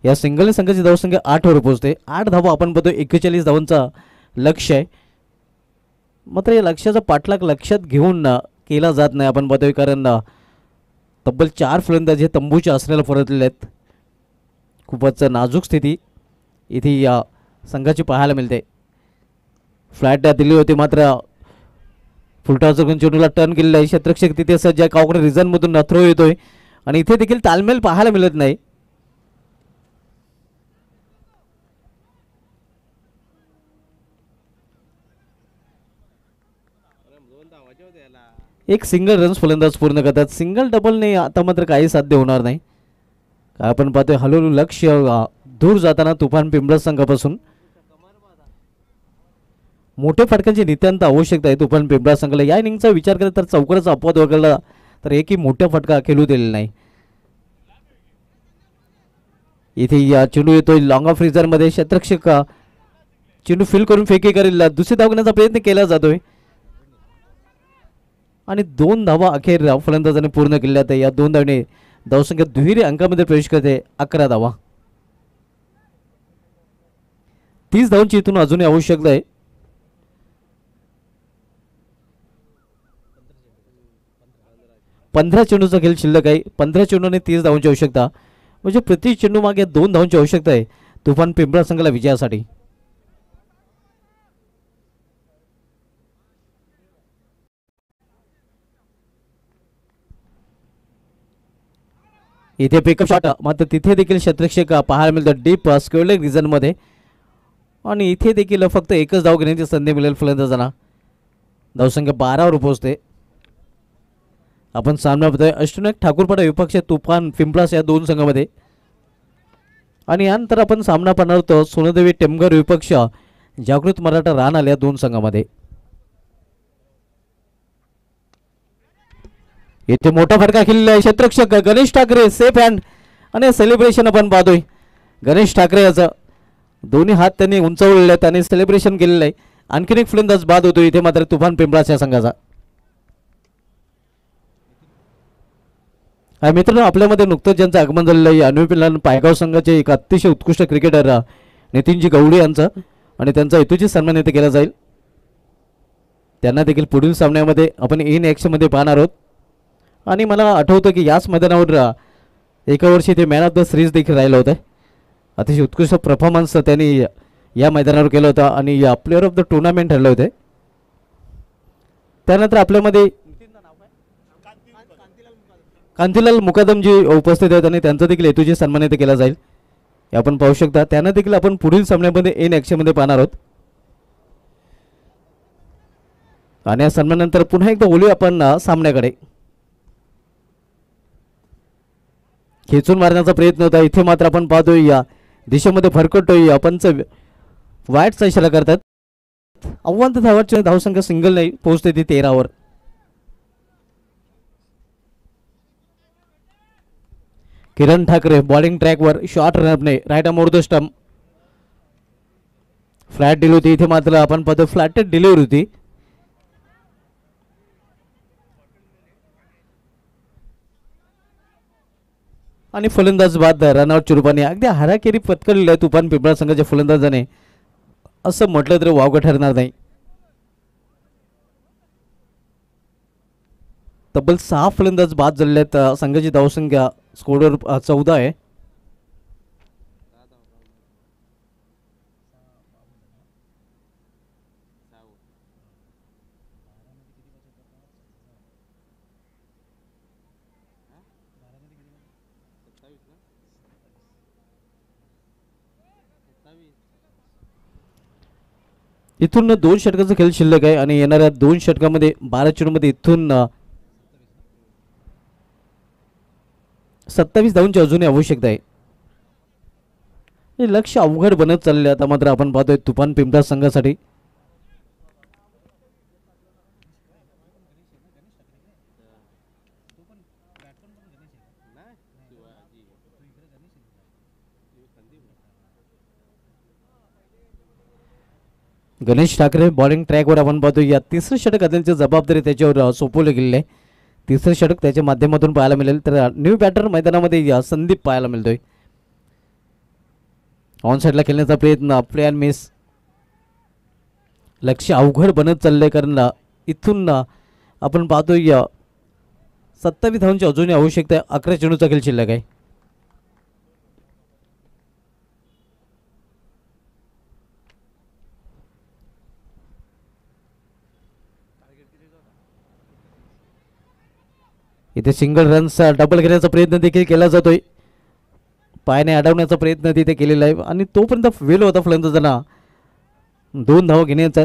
या सिंगल संघाची धावसंख्या 8 वर पोहोचते. 8 धावा आपण बघतो 41 धावांचा लक्ष्य आहे. मात्र या लक्ष्याचा पाठलाग लक्षात घेऊन केला जात नाही आपण बघतोय, कारण तब्बल 4 फलंदाज हे तंबूच्या आसऱ्याला परतलेले आहेत. खूपच नाजूक स्थिती इथे या संघाची पाहायला मिळते. फ्लॅट दिली होती, मात्र फुलटाचा चेंडूला टर्न केलेला आहे. क्षेत्ररक्षक तिथे सज्ज आहे. कावकडे रिझनमधून थ्रो येतोय आणि इथे देखील तालमेल पाहायला मिळत नाही. एक सिंगल रन्स फलंदाज पूर्ण करतात. सिंगल डबलने आता मात्र काही साध्य होणार नाही. आपण पाहतोय हळूहळू लक्ष दूर जाताना तुफान पिंपळा संघापासून. मोठ्या फटक्यांची नितांत आवश्यकता आहे तुफान पिंपळा संघाला. या इनिंगचा विचार केला तर चौकाराचा अपवाद वगळला तर एकही मोठा फटका खेळू दिलेला नाही. इथे या चेंडू येतोय लॉंग ऑफ रिझर्वमध्ये. क्षेत्ररक्षक चेंडू फील करून फेकी करेल. दुसरी धाव घेण्याचा प्रयत्न केला जातोय आणि 2 धावा अखेर फलंदाजाने पूर्ण केल्या. तर या 2 धावने धावसंख्या दुहेरी अंकामध्ये प्रवेश करते. 11 धावा. 30 धावांची इथून अजूनही आवश्यकता आहे. पंधरा चेंडूचा खेळ शिल्लक आहे. 15 चेंडूने 30 धावांची आवश्यकता, म्हणजे प्रति चेंडू मागे 2 धावांची आवश्यकता आहे तुफान पिंपळा संघाला विजयासाठी. इथे पिकअप शॉट, मात्र तिथे देखील क्षेत्ररक्षक पाहायला मिळतं डीप स्क्वेअर रिझनमध्ये आणि इथे देखील फक्त एकच धाव घेण्याची संधी मिळेल फलंदाजांना. धावसंख्या 12 वर पोहोचते. आपण सामना बघतोय अष्टनायक ठाकूरपाडा विपक्ष तुफान पिंपळास या 2 संघामध्ये आणि यानंतर आपण सामना पाहणार होतो सोनदेवी टेमघर विपक्ष जागृत मराठा राहणार या 2 संघामध्ये. इथे मोठा फटका खेळलेला आहे. क्षेत्ररक्षक गणेश ठाकरे सेफ हँड आणि सेलिब्रेशन आपण पाहतोय. गणेश ठाकरे याचं दोन्ही हात त्यांनी उंचावलेले आहेत आणि सेलिब्रेशन केलेलं आहे. आणखीन एक फलंदाज बाद होतो इथे मात्र तुफान पिंपळाच्या संघाचा. मित्रांनो, आपल्यामध्ये नुकतंच ज्यांचं आगमन झालेलं आहे अनूपिलान पायगाव संघाचे एक अतिशय उत्कृष्ट क्रिकेटर नितीनजी गवळी यांचं आणि त्यांचा हेतूची सन्मान इथे केला जाईल. त्यांना देखील पुढील सामन्यामध्ये आपण इन ॲक्शनमध्ये पाहणार आहोत. आणि मला आठवतं की याच मैदानावर एका वर्षी ते मॅन ऑफ द सिरीज देखील राहिलं होतं. अतिशय उत्कृष्ट परफॉर्मन्स त्यांनी या मैदानावर केलं होतं आणि प्लेअर ऑफ द टुर्नामेंट ठरले होते. त्यानंतर आपल्यामध्ये कांतीलाल मुकादम जी उपस्थित आहेत आणि त्यांचा देखील हेतूची सन्मानित केला जाईल हे आपण पाहू शकता. त्यांना देखील आपण पुढील सामन्यामध्ये इन ॲक्शनमध्ये पाहणार आहोत. आणि या सन्मानानंतर पुन्हा एकदा बोलूया आपण सामन्याकडे. खेचून मारण्याचा प्रयत्न होता, इथे मात्र आपण पाहतोय या दिशेमध्ये फरकटतोय. पंच वाईटचा इशारा करतात. आव्हान धावाची धावसंख्या सिंगल नाही पोहोचते ती 13वर. किरण ठाकरे बॉलिंग ट्रॅकवर शॉर्ट रनअपने right more the stump. Flat डिल होती, इथे मात्र आपण पाहतो फ्लॅट डिलिव्हरी होती. आणि फलंदाज बाद रनआउट रूपाने अगदी हाराकेरी पत्करलेली आहे तुफान पिंपळा संघाच्या फलंदाजाने असं म्हटलं तरी वावगं ठरणार नाही. तब्बल 6 फलंदाज बाद झालेले आहेत. संघाची धावसंख्या स्कोरवर 14 आहे. इथून 2 षटकाचा खेळ शिल्लक आहे आणि येणाऱ्या 2 षटकामध्ये 12 चेंडूमध्ये इथून 27 धावांची अजूनही आवश्यकता आहे. हे लक्ष अवघड बनत चालले आता मात्र आपण पाहतोय तुफान पिंपळा संघासाठी. गणेश ठाकरे बॉलिंग ट्रॅकवर आपण पाहतो या तिसरं षटक करण्याची जबाबदारी त्याच्यावर सोपवली गेलेली आहे. तिसरं षटक त्याच्या माध्यमातून पाहायला मिळेल. तर न्यू बॅटर मैदानामध्ये या संदीप पाहायला मिळतोय. ऑन साईडला खेळण्याचा प्रयत्न प्ले अँड मिस. लक्ष अवघड बनत चाललंय कारण इथून आपण पाहतोय 27 धावांची अजूनही आवश्यकता आहे. 11 चेंडूचा खेळ शिल्लक आहे. इथे सिंगल रन्स डबल घेण्याचा प्रयत्न देखील केला जातोय. पायाने अडवण्याचा प्रयत्न तिथे केलेला आहे आणि तोपर्यंत वेल होता फलंदाजांना 2 धावा घेण्याचा.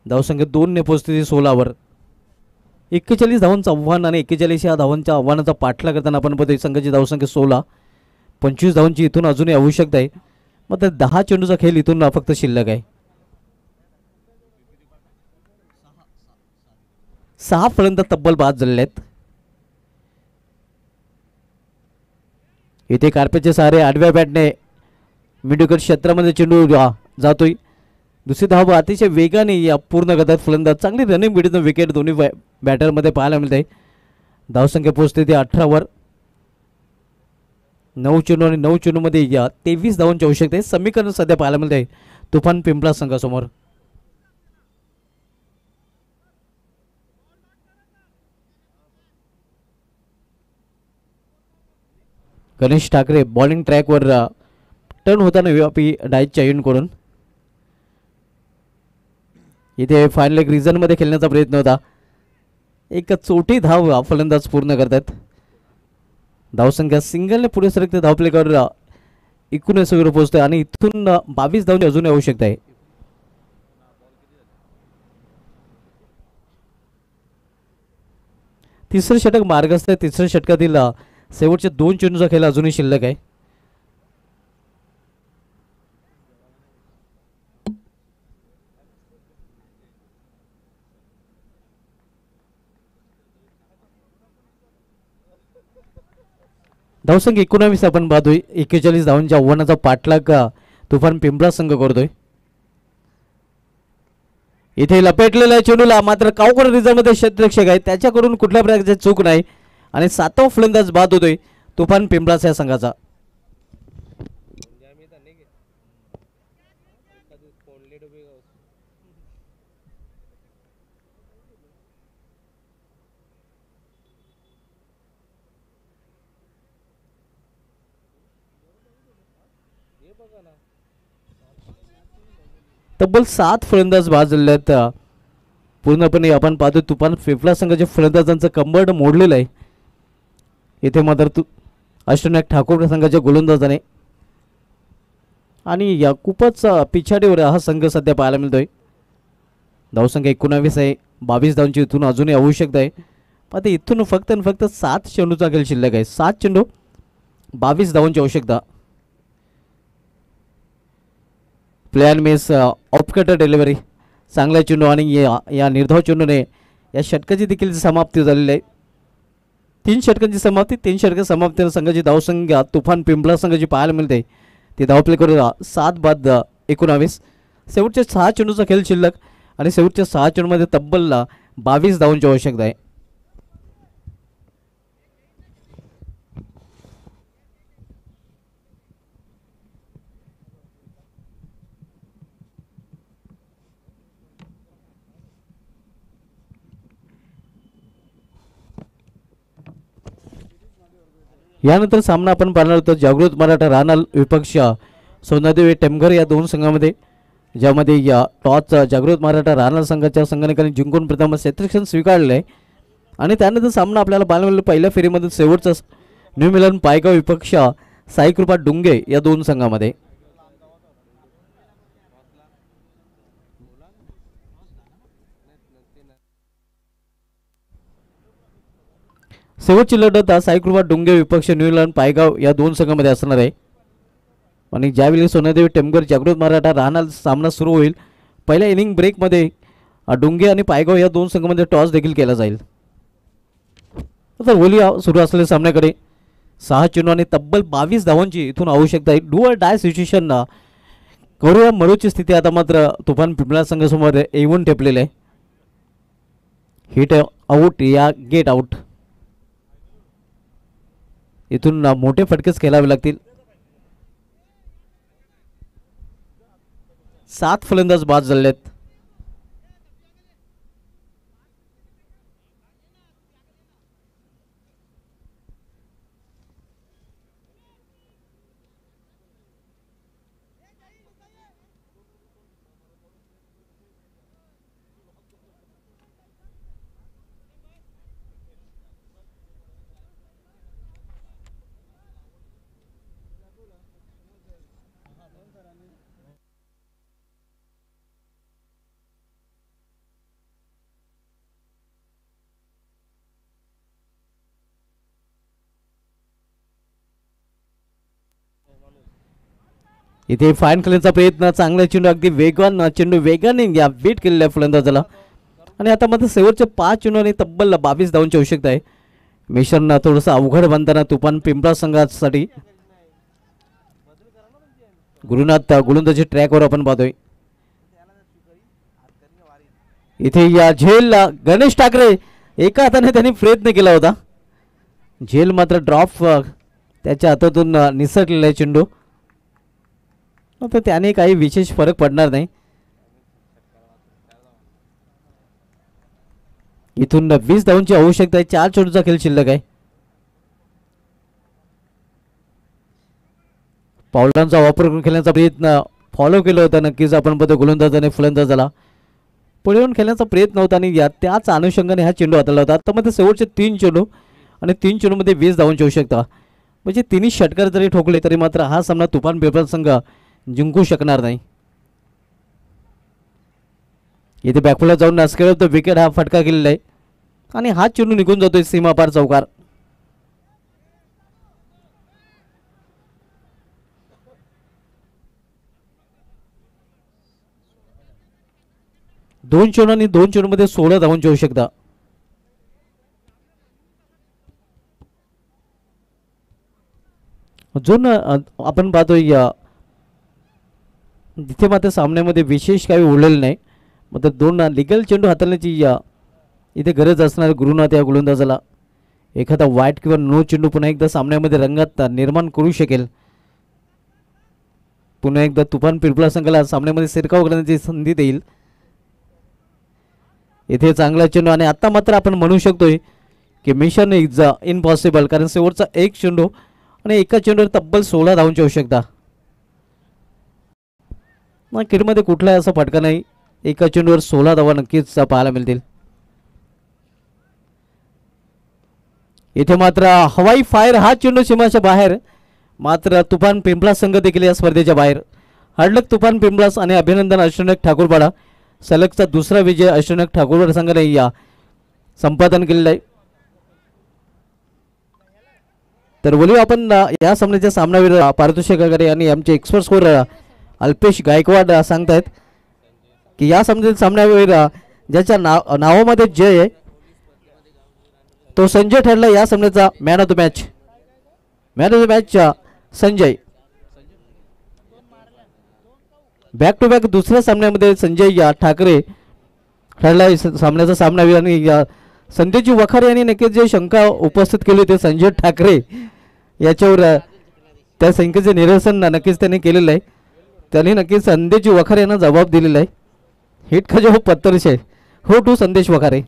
धावसंख्या 2 ने पोहोचते 16वर. 41 धावांचं आव्हान आणि 41 या धावांच्या आव्हानाचा पाठला करताना आपण पाहतोय संघाची धावसंख्या 16. 25 धावांची इथून अजूनही आवश्यकता आहे. मात्र 10 चेंडूचा खेळ इथून फक्त शिल्लक आहे. 6 फलंदाज तब्बल बाद झालेले आहेत. इथे कार्पेटचे सारे आडव्या बॅटने मिडविकेट क्षेत्रामध्ये चेंडू जातोय. दुसरी धाव अतिशय वेगाने या पूर्ण करतात फलंदाज. चांगली रनिंग मिडीतून विकेट दोन्ही बॅटरमध्ये पाहायला मिळते. धावसंख्या पोहोचते ती 18वर. 9 चेंडू आणि 9 चेंडूमध्ये 23 धावांची आवश्यकता आहे. समीकरण सध्या पाहायला मिळते तुफान पिंपळा संघासमोर. गणेश ठाकरे बॉलिंग ट्रॅकवर टर्न होताना व्यापी डायच्या एंडकडून. इथे फायनल एक रिझनमध्ये खेळण्याचा प्रयत्न होता. एक चोटी धाव फलंदाज पूर्ण करतात. धावसंख्या सिंगलने पुढे सरकते. धावप्लेकर 19 वर पोहोचते आणि इथून 22 धावांची अजून आवश्यकता आहे. तिसरं षटक मार्गस्थ आहे. तिसऱ्या षटकातील शेवटचे 2 चेंडूचा खेळ अजूनही शिल्लक आहे. धावसंख्या 19 आपण पाहतोय. 41 धावांच्या आव्हानाचा पाठलाग तुफान पिंपळा संघ करतोय. इथे लपेटलेल्या चेंडूला मात्र कावकर रिझर्व्हमध्ये क्षेत्ररक्षक आहे त्याच्याकडून कुठल्या प्रकारची चूक नाही आणि 7वा फलंदाज बाद होतोय तुफान पिंपळाच्या संघाचा. तब्बल 7 फलंदाज बाद झालेले आहेत. पूर्णपणे आपण पाहतो तुफान पिंपळा संघाच्या फलंदाजांचं कंबर्ड मोडलेलं आहे. इथे मात्र अष्टनायक ठाकूर संघाच्या गोलंदाजाने आणि या खूपच पिछाडीवर हा संघ सध्या पाहायला मिळतोय. धावसंख्या 19 आहे. 22 धावांची इथून अजूनही आवश्यकता आहे. आता इथून फक्त आणि फक्त 7 चेंडूचा खेळ शिल्लक आहे. 7 चेंडू 22 धावांची आवश्यकता. प्लॅन मेस ऑफकटर डिलिव्हरी चांगला चेंडू आणि या निर्धाव चेंडूने या षटकाची देखील समाप्ती झालेली आहे. 3 षटकांची समाप्ती. 3 षटक समाप्तीने संघाची धावसंख्या तुफान पिंपळा संघाची पाहायला मिळते. ती धावप्ले करून 7 बाद 19. शेवटच्या 6 चेंडूचा खेळ शिल्लक आणि शेवटच्या 6 चेंडूमध्ये तब्बल 22 धावांची आवश्यकता आहे. यानंतर सामना आपण पाहणार होतो जागृत मराठा राहणार विपक्ष सोनादेवी टेमघर या दोन संघामध्ये, ज्यामध्ये या टॉस जागृत मराठा राहणार संघाच्या संघाने जिंकून प्रथम क्षेत्ररक्षण स्वीकारले आहे. आणि त्यानंतर सामना आपल्याला पाहायला मिळाला पहिल्या फेरीमध्ये शेवटचा न्यू मिलन पायगाव विपक्ष साईकृपा डुंगे या दोन संघामध्ये. शेवटची लढत साईकृपा डुंगे विपक्ष न्यूझीलंड पायगाव या दोन संघामध्ये असणार आहे. आणि ज्यावेळी सोनादेवी टेमघर जागृत मराठा राहणार सामना सुरू होईल, पहिल्या इनिंग ब्रेकमध्ये डुंगे आणि पायगाव या दोन संघांमध्ये टॉस देखील केला जाईल. तर होली सुरू असलेल्या सामन्याकडे 6 चेंडू आणि तब्बल 22 धावांची इथून आवश्यकता आहे. डू ऑर डाय सिच्युएशन करूया मरूची स्थिती आता मात्र तुफान पिंपळा संघासमोर येऊन ठेपलेले आहे. हिट आऊट या गेट आऊट, इथून मोठे फटकेच खेळावे लागतील. 7 फलंदाज बाद झालेत. इथे फाईन करण्याचा प्रयत्न, चांगला चेंडू, अगदी वेगवान चेंडू वेगाने या वेट केलेल्या फलंदाजाला. आणि आता मात्र शेवटचे 5 चेंडू आणि तब्बल 22 धावांची आवश्यकता आहे. मिशन थोडंसं अवघड बनताना तुफान पिंपळा संघासाठी गुरुनाथ गोलंदाजी ट्रॅकवर आपण पाहतोय. इथे या झेल गणेश ठाकरे एका हाताने त्यांनी प्रयत्न केला होता. झेल मात्र ड्रॉप त्याच्या हातातून निसटलेला आहे चेंडू, तर त्याने काही विशेष फरक पडणार नाही. इथून 20 धावांची आवश्यकता आहे. 4 चेंडूचा खेळ शिल्लक आहे. पावलांचा वापर करून खेळण्याचा प्रयत्न फॉलो केला होता नक्कीच आपण बघतो गोलंदाजाने फलंदाजाला पुढे येऊन खेळण्याचा प्रयत्न होता आणि त्याच अनुषंगाने हा चेंडू हाताळला होता. आता मध्ये शेवटचे 3 चेंडू आणि 3 चेंडूमध्ये 20 धावांची आवश्यकता, म्हणजे तिन्ही षटकार जरी ठोकले तरी मात्र हा सामना तुफान पिंपळा संघ जिंकू शकणार नाही. इथे बॅकफुलला जाऊन नासकेळ तो विकेट हा फटका केलेला आहे आणि हा चेंडू निघून जातोय सीमापार चौकार. दोन चेंडू आणि 2 चेंडूमध्ये 16 धावांची आवश्यकता. अजून आपण पाहतोय जिथे मात्र सामन्यामध्ये विशेष काही उरलेलं नाही, मात्र 2 लिगल चेंडू हाताळण्याची इथे गरज असणार गुरुनाथ या गोलंदाजाला. एखादा वाईट किंवा नो चेंडू पुन्हा एकदा सामन्यामध्ये रंगात निर्माण करू शकेल. पुन्हा एकदा तुफान पिंपळा संघाला सामन्यामध्ये शिरकाव करण्याची संधी देईल. इथे चांगला चेंडू आणि आता मात्र आपण म्हणू शकतोय की मिशन इज इम्पॉसिबल, कारण शेवटचा 1 चेंडू आणि एका चेंडूवर तब्बल 16 धावांची आवश्यकता. किडमध्ये कुठलाही असा फटका नाही. एका चेंडूवर 16 धावा नक्कीच पाहायला मिळतील. इथे मात्र हवाई फायर हा चेंडू सीमाच्या बाहेर, मात्र तुफान पिंपळास संघ देखील या स्पर्धेच्या बाहेर. हडलक तुफान पिंपळास आणि अभिनंदन अष्टनायक ठाकूरपाडा, सलगचा दुसरा विजय अष्टनायक ठाकूरपाडा संघाने या संपादन केलेला आहे. तर बोलूया आपण या सामन्याच्या सामनावीर पारितोषिकाकडे. आणि आमचे एक्सपर्ट स्कोर अल्पेश गायकवाड सांगतायत की या सामन्यातील सामनावीर ज्याच्या नावामध्ये जय आहे तो संजय ठरला या सामन्याचा man of the match. Man of the match Sanjay. Back to back दुसऱ्या सामन्यामध्ये संजय ठाकरे ठरला सामन्याचा सामनावीर. आणि संजयजी वखारे यांनी नक्कीच जे शंका उपस्थित केली होती संजय ठाकरे याच्यावर, त्या शंकेचे निरसन नक्कीच त्यांनी केलेलं आहे. त्यांनी नक्कीच संदेश वखारे यांना जबाब दिलेला आहे. हिट का जो पत्तर से हो टू संदेश वखारे.